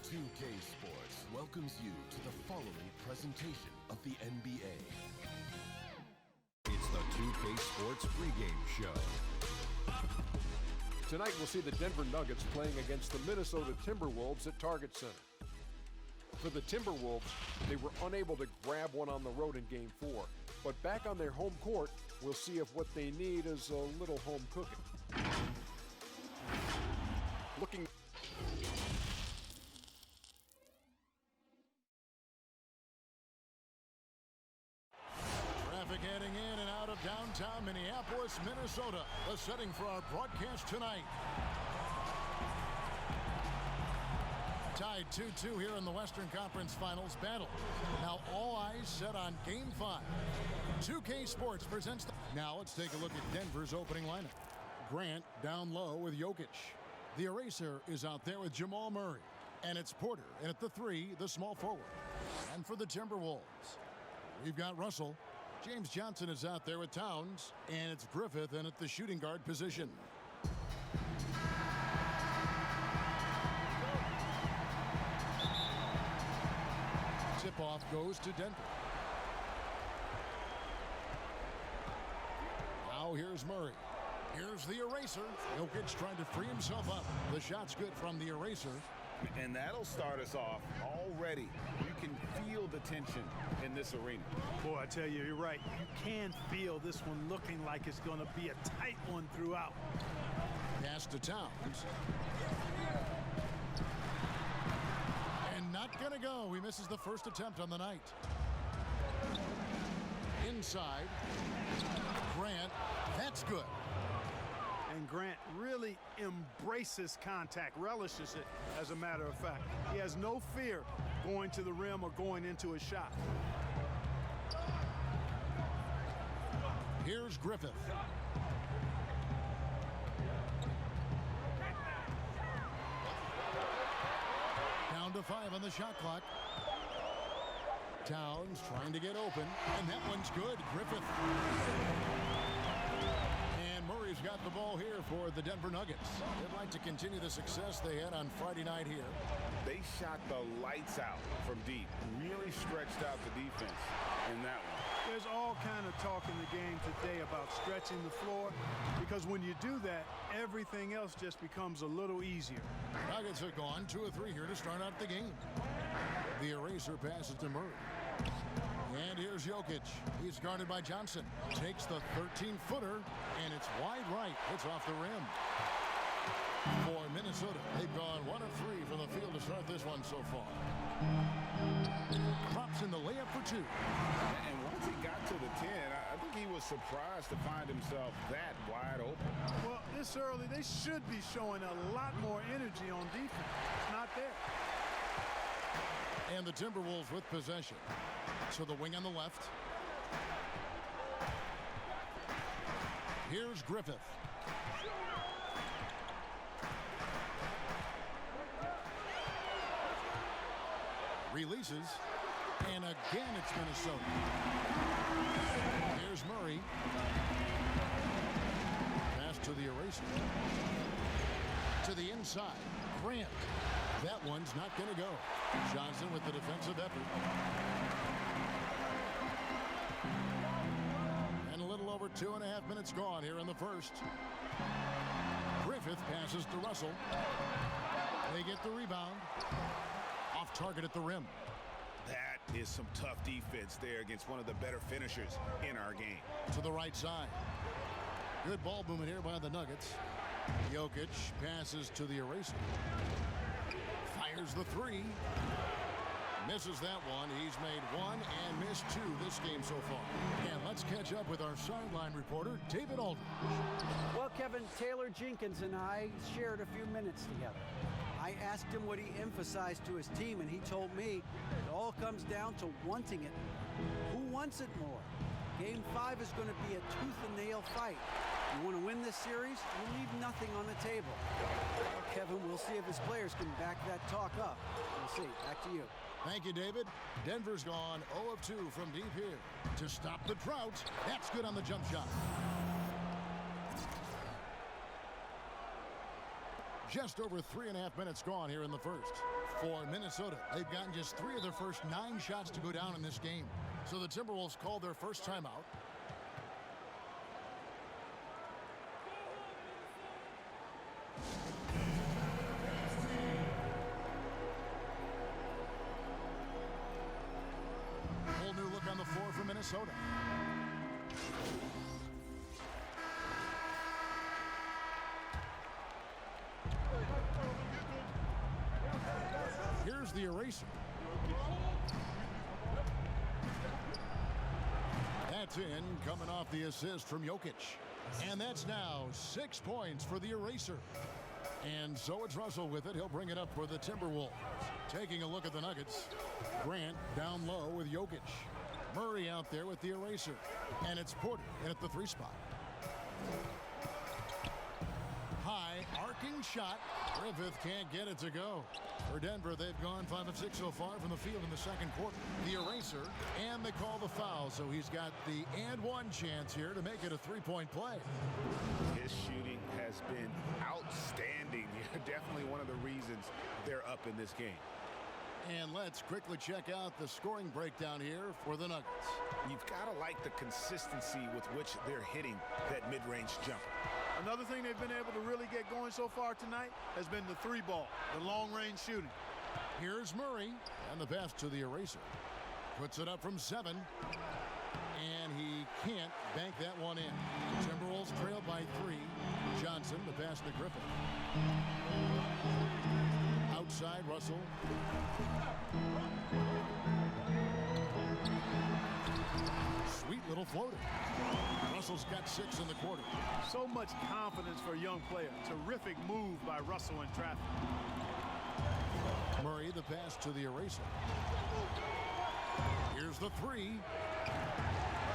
2K Sports welcomes you to the following presentation of the NBA. It's the 2K Sports pregame show. Tonight we'll see the Denver Nuggets playing against the Minnesota Timberwolves at Target Center. For the Timberwolves, they were unable to grab one on the road in Game 4, but back on their home court, we'll see if what they need is a little home cooking. Looking Traffic heading in and out of downtown Minneapolis, Minnesota. The setting for our broadcast tonight. Tied 2-2 here in the Western Conference Finals battle. Now all eyes set on Game 5. 2K Sports presents the... Now let's take a look at Denver's opening lineup. Grant down low with Jokic. The eraser is out there with Jamal Murray. And it's Porter. And at the 3, the small forward. And for the Timberwolves, we've got Russell. James Johnson is out there with Towns. And it's Griffith in at the shooting guard position. Tip-off goes to Denver. Now here's Murray. Here's the eraser. Jokic trying to free himself up. The shot's good from the eraser. And that'll start us off already. You can feel the tension in this arena. Boy, I tell you, you're right. You can feel this one looking like it's going to be a tight one throughout. Pass to Towns. And not going to go. He misses the first attempt on the night. Inside. Grant. That's good. And Grant really embraces contact, relishes it, as a matter of fact. He has no fear going to the rim or going into a shot. Here's Griffith. Down to 5 on the shot clock. Towns trying to get open, and that one's good. Griffith. And Murray's got the ball here for the Denver Nuggets. They'd like to continue the success they had on Friday night here. They shot the lights out from deep. Really stretched out the defense in that one. There's all kind of talk in the game today about stretching the floor, because when you do that, everything else just becomes a little easier. Nuggets have gone 2 of 3 here to start out the game. The eraser passes to Murray. And here's Jokic. He's guarded by Johnson. Takes the 13-footer, and it's wide right. It's off the rim. For Minnesota, they've gone 1 of 3 from the field to start this one so far. Drops in the layup for 2. And once he got to the 10, I think he was surprised to find himself that wide open. Well, this early, they should be showing a lot more energy on defense. It's not there. And the Timberwolves with possession. To the wing on the left. Here's Griffith. Releases. And again it's Minnesota. Here's Murray. Pass to the eraser. To the inside. Grant. That one's not going to go. Johnson with the defensive effort. And a little over 2.5 minutes gone here in the first. Griffith passes to Russell. They get the rebound. Off target at the rim. That is some tough defense there against one of the better finishers in our game. To the right side. Good ball movement here by the Nuggets. Jokic passes to the eraser. Fires the 3. Misses that one. He's made 1 and missed 2 this game so far. And let's catch up with our sideline reporter, David Aldridge. Well, Kevin, Taylor Jenkins and I shared a few minutes together. I asked him what he emphasized to his team, and he told me it all comes down to wanting it. Who wants it more? Game 5 is going to be a tooth-and-nail fight. You want to win this series, you leave nothing on the table. Well, Kevin, we'll see if his players can back that talk up. We'll see. Back to you. Thank you, David. Denver's gone 0 of 2 from deep here. To stop the drought, that's good on the jump shot. Just over 3.5 minutes gone here in the first. For Minnesota, they've gotten just 3 of their first 9 shots to go down in this game. So the Timberwolves called their first timeout. Whole new look on the floor for Minnesota. Here's the eraser. That's in, coming off the assist from Jokic. And that's now 6 points for the eraser. And so it's Russell with it. He'll bring it up for the Timberwolves. Taking a look at the Nuggets. Grant down low with Jokic. Murray out there with the eraser. And it's Porter in at the 3 spot. High arcing shot. Griffith can't get it to go. For Denver, they've gone 5 of 6 so far from the field in the second quarter. The eraser, and they call the foul, so he's got the and one chance here to make it a 3-point play. His shooting has been outstanding. Definitely one of the reasons they're up in this game. And let's quickly check out the scoring breakdown here for the Nuggets. You've got to like the consistency with which they're hitting that mid-range jumper. Another thing they've been able to really get going so far tonight has been the 3-ball, the long-range shooting. Here's Murray, and the pass to the eraser. Puts it up from 7, and he can't bank that one in. Timberwolves trail by 3. Johnson, the pass to Griffin. Outside, Russell. Sweet little floater. Russell's got 6 in the quarter. So much confidence for a young player. Terrific move by Russell in traffic. Murray, the pass to the eraser. Here's the 3.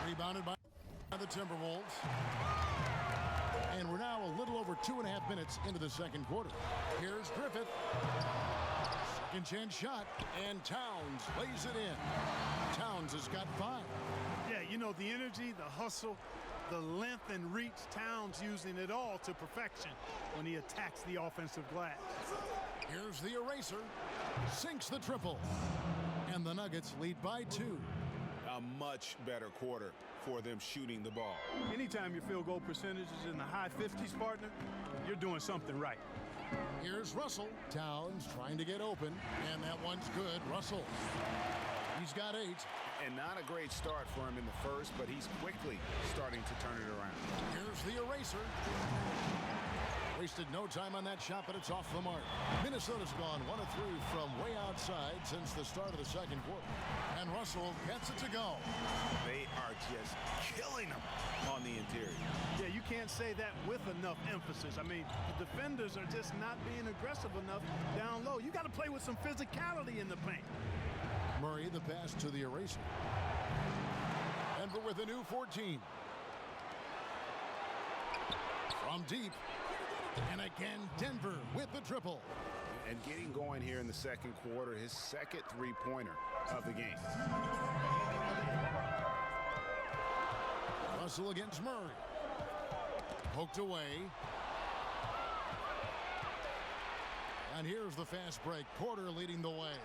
Rebounded by the Timberwolves. And we're now a little over 2.5 minutes into the second quarter. Here's Griffith. Second chance shot, and Towns lays it in. Towns has got 5. Yeah, you know, the energy, the hustle, the length and reach, Towns using it all to perfection when he attacks the offensive glass. Here's the eraser. Sinks the triple. And the Nuggets lead by 2. A much better quarter for them shooting the ball. Anytime your field goal percentage is in the high 50s, partner, you're doing something right. Here's Russell. Towns trying to get open, and that one's good. Russell. He's got 8. And not a great start for him in the first, but he's quickly starting to turn it around. Here's the eraser. Wasted no time on that shot, but it's off the mark. Minnesota's gone 1 of 3 from way outside since the start of the second quarter. And Russell gets it to go. They are just killing them on the interior. Yeah, you can't say that with enough emphasis. I mean, the defenders are just not being aggressive enough down low. You got to play with some physicality in the paint. Murray, the pass to the eraser. Denver with a new 14. From deep. And again, Denver with the triple. And getting going here in the second quarter, his second 3-pointer of the game. Russell against Murray. Poked away. And here's the fast break. Porter leading the way.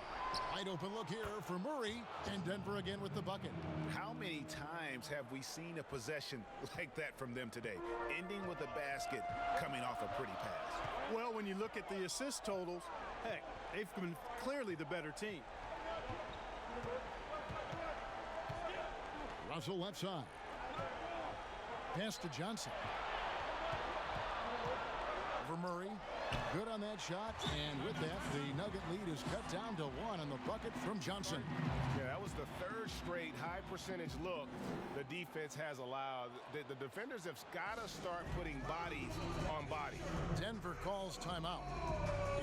Wide open look here for Murray, and Denver again with the bucket. How many times have we seen a possession like that from them today, ending with a basket coming off a pretty pass? Well, when you look at the assist totals, heck, they've been clearly the better team. Russell left side. Pass to Johnson. Over Murray. Good on that shot, and with that, the Nugget lead is cut down to 1 on the bucket from Johnson. Yeah, that was the 3rd straight high percentage look the defense has allowed. The defenders have got to start putting bodies on bodies. Denver calls timeout.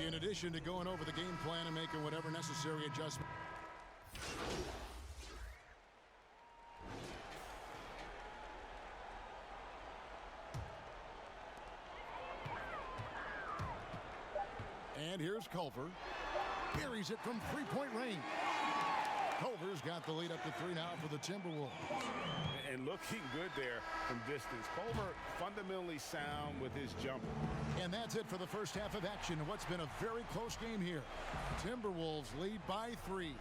In addition to going over the game plan and making whatever necessary adjustment. And here's Culver. Buries it from 3-point range. Culver's got the lead up to 3 now for the Timberwolves. and looking good there from distance. Culver fundamentally sound with his jumper. And that's it for the first half of action in what's been a very close game here. Timberwolves lead by 3.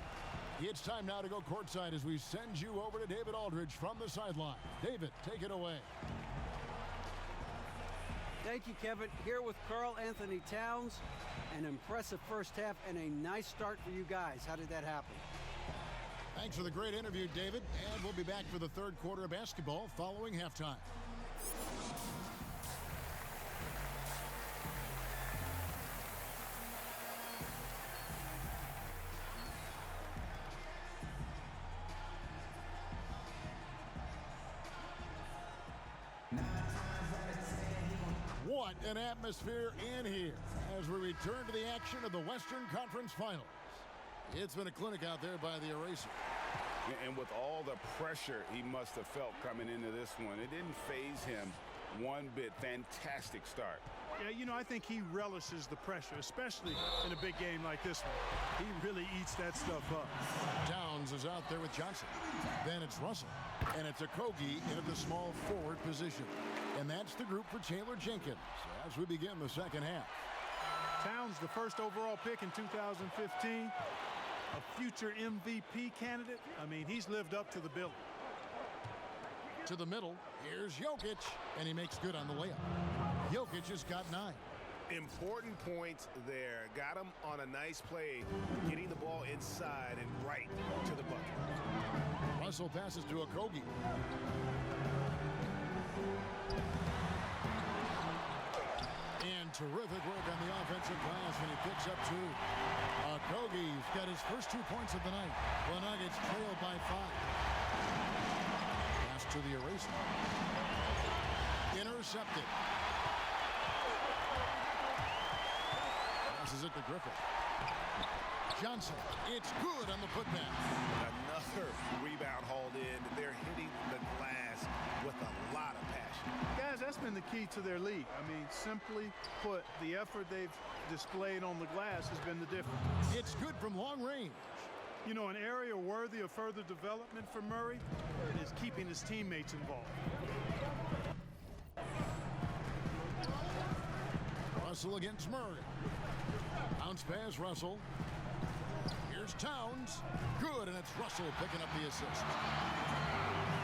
It's time now to go courtside as we send you over to David Aldridge from the sideline. David, take it away. Thank you, Kevin. Here with Karl Anthony Towns. An impressive first half and a nice start for you guys. How did that happen? Thanks for the great interview, David. And we'll be back for the third quarter of basketball following halftime. What an atmosphere in here as we return to the action of the Western Conference Finals. It's been a clinic out there by the Eraser. And with all the pressure he must have felt coming into this one, it didn't faze him one bit. Fantastic start. Yeah, you know, I think he relishes the pressure, especially in a big game like this one. He really eats that stuff up. Towns is out there with Johnson. Then it's Russell. And it's Okogie in at the small forward position. And that's the group for Taylor Jenkins as we begin the second half. Towns, the first overall pick in 2015. A future MVP candidate. I mean, he's lived up to the billing. To the middle, here's Jokic, and he makes good on the layup. Jokic has got 9. Important points there. Got him on a nice play, getting the ball inside and right to the bucket. Russell passes to Okogie. And terrific work on the offensive glass when he picks up 2. Okogie's got his first 2 points of the night. The Nuggets trail by 5. Pass to the Eraser. Intercepted. Passes it to Griffith. Johnson, it's good on the putback. Another rebound hauled in. They're hitting the glass with a lot of passion. Guys, that's been the key to their lead. I mean, simply put, the effort they've displayed on the glass has been the difference. It's good from long range. You know, an area worthy of further development for Murray is keeping his teammates involved. Russell against Murray. Bounce pass, Russell. Here's Towns. Good, and it's Russell picking up the assist.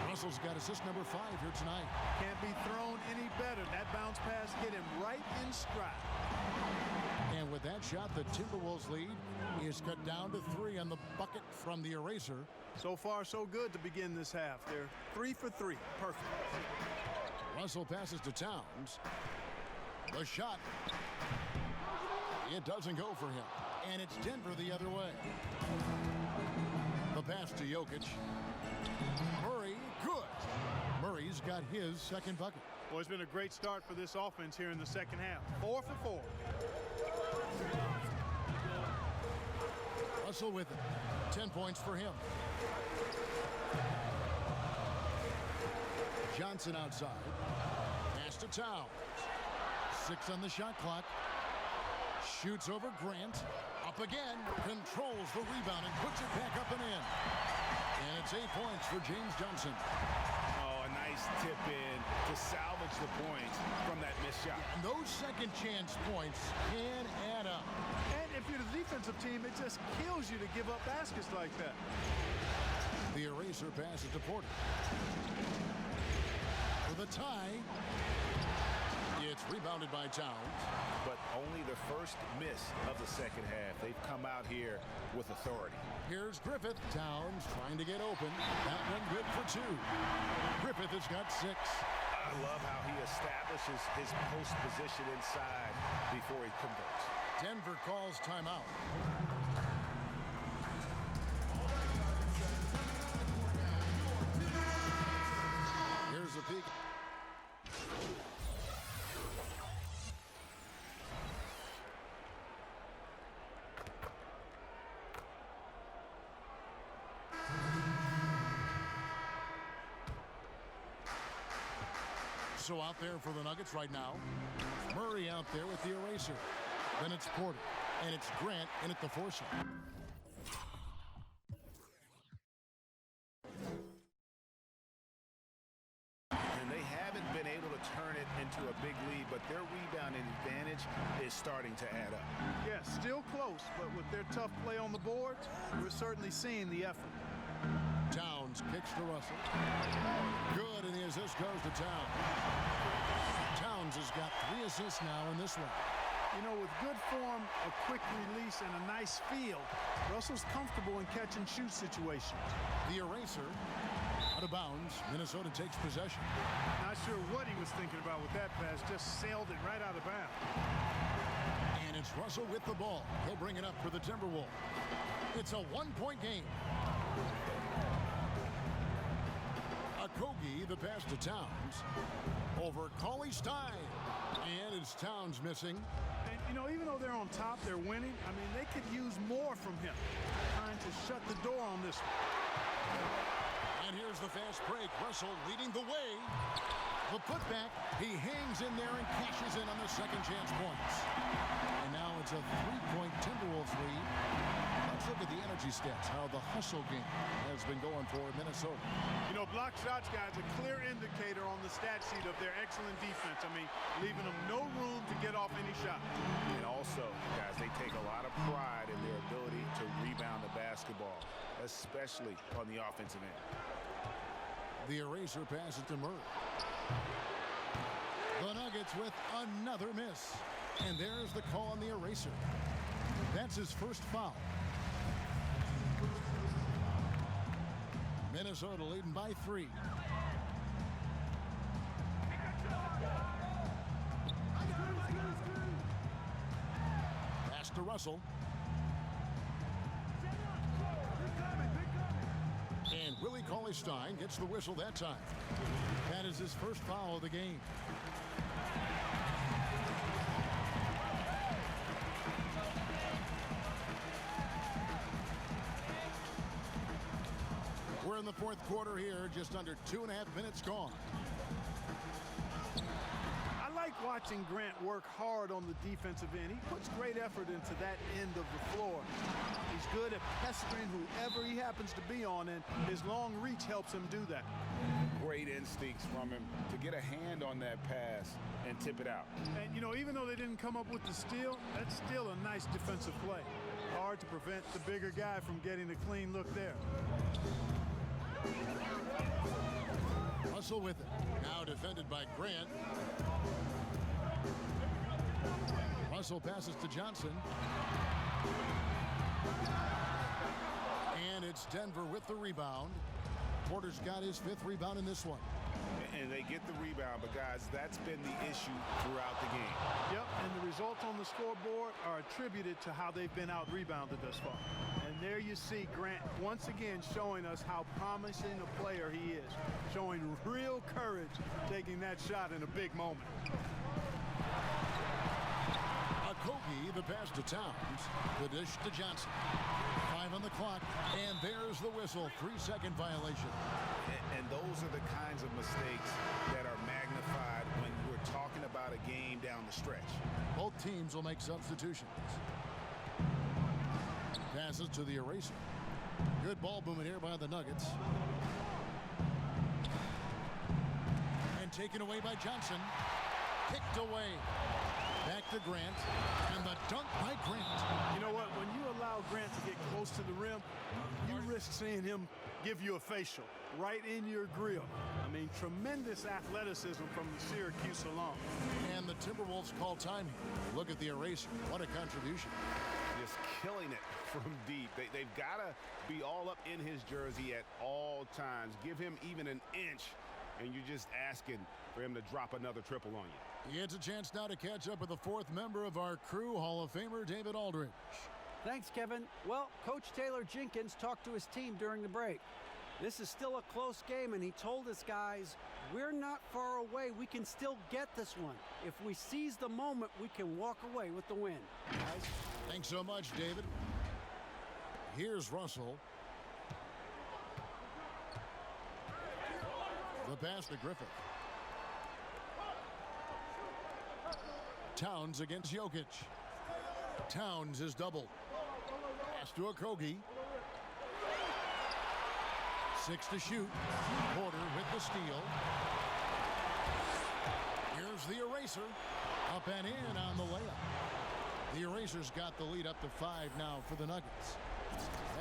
Russell's got assist number 5 here tonight. Can't be thrown any better. That bounce pass hit him right in stride. And with that shot, the Timberwolves lead is cut down to 3 on the bucket from the Eraser. So far, so good to begin this half. They're 3 for 3. Perfect. Russell passes to Towns. The shot. It doesn't go for him. And it's Denver the other way. The pass to Jokic. Murray, good. Murray's got his second bucket. Well, it's been a great start for this offense here in the second half. 4 for 4. Russell with it. 10 points for him. Johnson outside. Pass to Towns. 6 on the shot clock. Shoots over Grant. Up again. Controls the rebound and puts it back up and in. And it's 8 points for James Johnson. Oh, a nice tip in to salvage the points from that missed shot. And those second chance points can add up. And if you're the defensive team, it just kills you to give up baskets like that. The Eraser passes to Porter. For the tie. It's rebounded by Towns. But only the first miss of the second half. They've come out here with authority. Here's Griffith. Towns trying to get open. That one good for 2. Griffith has got 6. I love how he establishes his post position inside before he converts. Denver calls timeout. Here's a peek. So out there for the Nuggets right now. Murray out there with the Eraser. Then it's Porter. And it's Grant in at the 4 shot. but their rebounding advantage is starting to add up. Yeah, still close, but with their tough play on the boards, we're certainly seeing the effort. Towns kicks to Russell. Good, and the assist goes to Towns. Towns has got 3 assists now in this one. You know, with good form, a quick release, and a nice feel, Russell's comfortable in catch-and-shoot situations. The eraser out of bounds. Minnesota takes possession. Not sure what he was thinking about with that pass. Just sailed it right out of bounds. And it's Russell with the ball. He'll bring it up for the Timberwolves. It's a 1-point game. Okogie, the pass to Towns. Over Cauley Stein. And it's Towns missing. And, you know, even though they're on top, they're winning. I mean, they could use more from him. Trying to shut the door on this one. And here's the fast break. Russell leading the way. The putback. He hangs in there and cashes in on the second chance points. And now it's a 3-point Timberwolves lead. Let's look at the energy stats, how the hustle game has been going for Minnesota. You know, block shots, guys, a clear indicator on the stat sheet of their excellent defense. I mean, leaving them no room to get off any shot. And also, guys, they take a lot of pride in their ability to rebound the basketball, especially on the offensive end. The eraser passes to Murray. The Nuggets with another miss. And there's the call on the eraser. That's his first foul. Minnesota leading by 3. Pass to Russell. And Willie Cauley-Stein gets the whistle that time. That is his first foul of the game. We're in the fourth quarter here, just under 2.5 minutes gone. I like watching Grant work hard on the defensive end. He puts great effort into that end of the floor. He's good at pestering whoever he happens to be on, and his long reach helps him do that. Great instincts from him to get a hand on that pass and tip it out. And, you know, even though they didn't come up with the steal, that's still a nice defensive play. Hard to prevent the bigger guy from getting a clean look there. Russell with it. Now defended by Grant. Russell passes to Johnson. And it's Denver with the rebound. Porter's got his 5th rebound in this one. And they get the rebound, but guys, that's been the issue throughout the game. Yep, and the results on the scoreboard are attributed to how they've been out-rebounded thus far. And there you see Grant once again showing us how promising a player he is, showing real courage taking that shot in a big moment. Okogie, the pass to Towns. The dish to Johnson. 5 on the clock, and there's the whistle. 3-second violation. And those are the kinds of mistakes that are magnified when we're talking about a game down the stretch. Both teams will make substitutions. Passes to the eraser. Good ball movement here by the Nuggets. And taken away by Johnson. Kicked away. Back to Grant. And the dunk by Grant. You know what? When you allow Grant to get close to the rim, you risk seeing him give you a facial right in your grill. I mean, tremendous athleticism from the Syracuse alum. And the Timberwolves call time here. Look at the eraser. What a contribution. Just killing it from deep. They've got to be all up in his jersey at all times. Give him even an inch, and you're just asking for him to drop another triple on you. He gets a chance now to catch up with the 4th member of our crew, Hall of Famer David Aldridge. Thanks, Kevin. Well, Coach Taylor Jenkins talked to his team during the break. This is still a close game, and he told us guys, we're not far away. We can still get this one. If we seize the moment, we can walk away with the win. Guys. Thanks so much, David. Here's Russell. The pass to Griffith. Towns against Jokic. Towns is doubled. Pass to Okogie. 6 to shoot. Porter with the steal. Here's the eraser. Up and in on the layup. The Erasers got the lead up to 5 now for the Nuggets.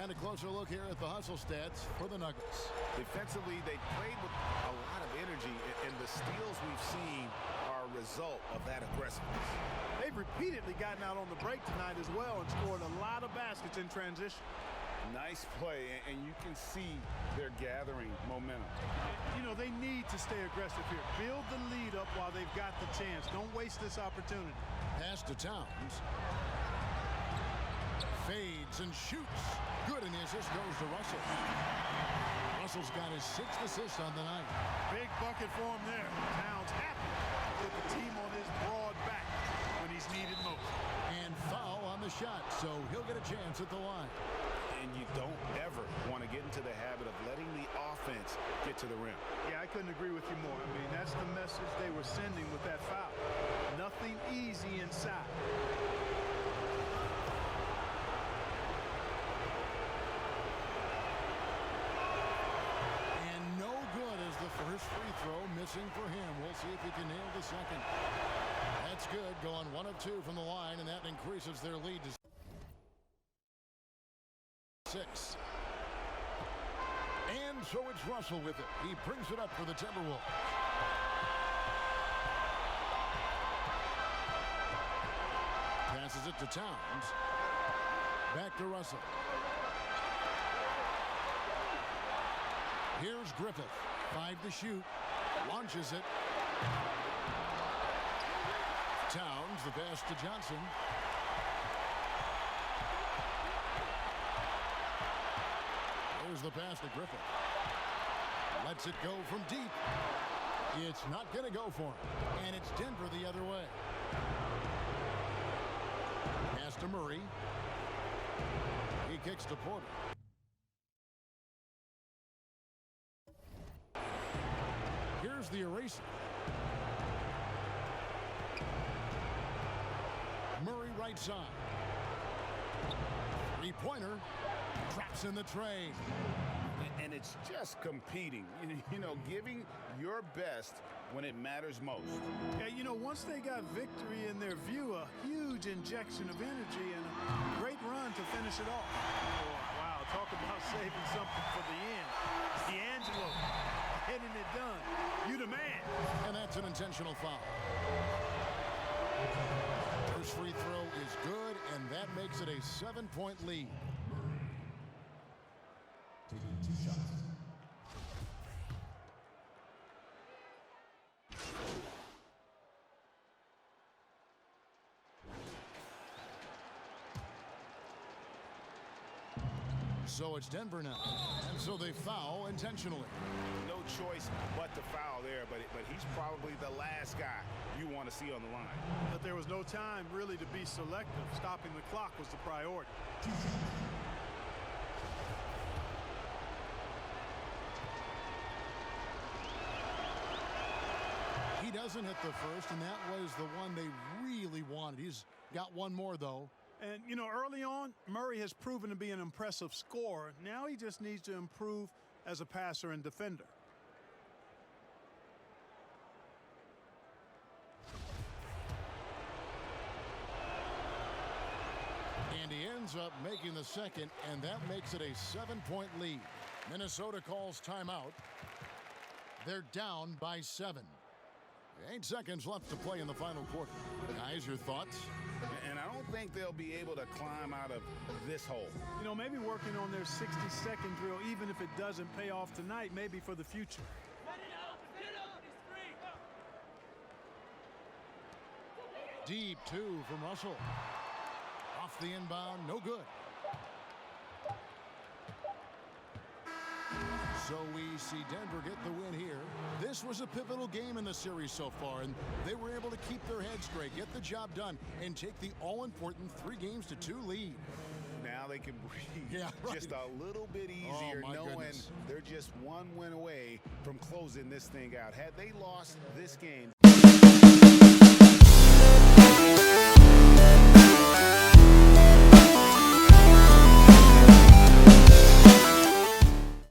And a closer look here at the hustle stats for the Nuggets. Defensively, they played with a lot of energy, and the steals we've seen are a result of that aggressiveness. They've repeatedly gotten out on the break tonight as well and scored a lot of baskets in transition. Nice play, and you can see they're gathering momentum. You know, they need to stay aggressive here. Build the lead up while they've got the chance. Don't waste this opportunity. Pass to Towns. Fades and shoots. Good, and the assist goes to Russell. Russell's got his 6th assist on the night. Big bucket for him there. Towns happy to put the team on his broad back when he's needed most. And foul on the shot, so he'll get a chance at the line. And you don't ever want to get into the habit of letting the offense get to the rim. Yeah, I couldn't agree with you more. I mean, that's the message they were sending with that foul. Nothing easy inside. And no good as the first free throw missing for him. We'll see if he can nail the second. That's good, going 1 of 2 from the line, and that increases their lead to 6. And so it's Russell with it. He brings it up for the Timberwolves. Passes it to Towns. Back to Russell. Here's Griffith. 5 to shoot. Launches it. Towns, the pass to Johnson. There's the pass to Griffith. Lets it go from deep. It's not going to go for him. And it's Denver the other way. Pass to Murray. He kicks to Porter. Here's the eraser. Murray right side. Three-pointer. Traps in the tray. And it's just competing, you know, giving your best when it matters most. Yeah, you know, once they got victory in their view, a huge injection of energy and a great run to finish it off. Oh, wow, talk about saving something for the end. D'Angelo getting it done. You the man. And that's an intentional foul. First free throw is good, and that makes it a 7-point lead. Taking 2 shots. So it's Denver now. And so they foul intentionally. No choice but to foul there, but he's probably the last guy you want to see on the line. But there was no time really to be selective. Stopping the clock was the priority. He doesn't hit the first, and that was the one they really wanted. He's got one more, though. And, you know, early on, Murray has proven to be an impressive scorer. Now he just needs to improve as a passer and defender. And he ends up making the second, and that makes it a 7-point lead. Minnesota calls timeout. They're down by 7. 8 seconds left to play in the final quarter. Guys, your thoughts? And I don't think they'll be able to climb out of this hole. You know, maybe working on their 60-second drill, even if it doesn't pay off tonight, maybe for the future. Deep 2 from Russell. Off the inbound, no good. So we see Denver get the win here. This was a pivotal game in the series so far, and they were able to keep their heads straight, get the job done, and take the all-important 3-2 lead. Now they can breathe just a little bit easier, knowing they're just one win away from closing this thing out. Had they lost this game,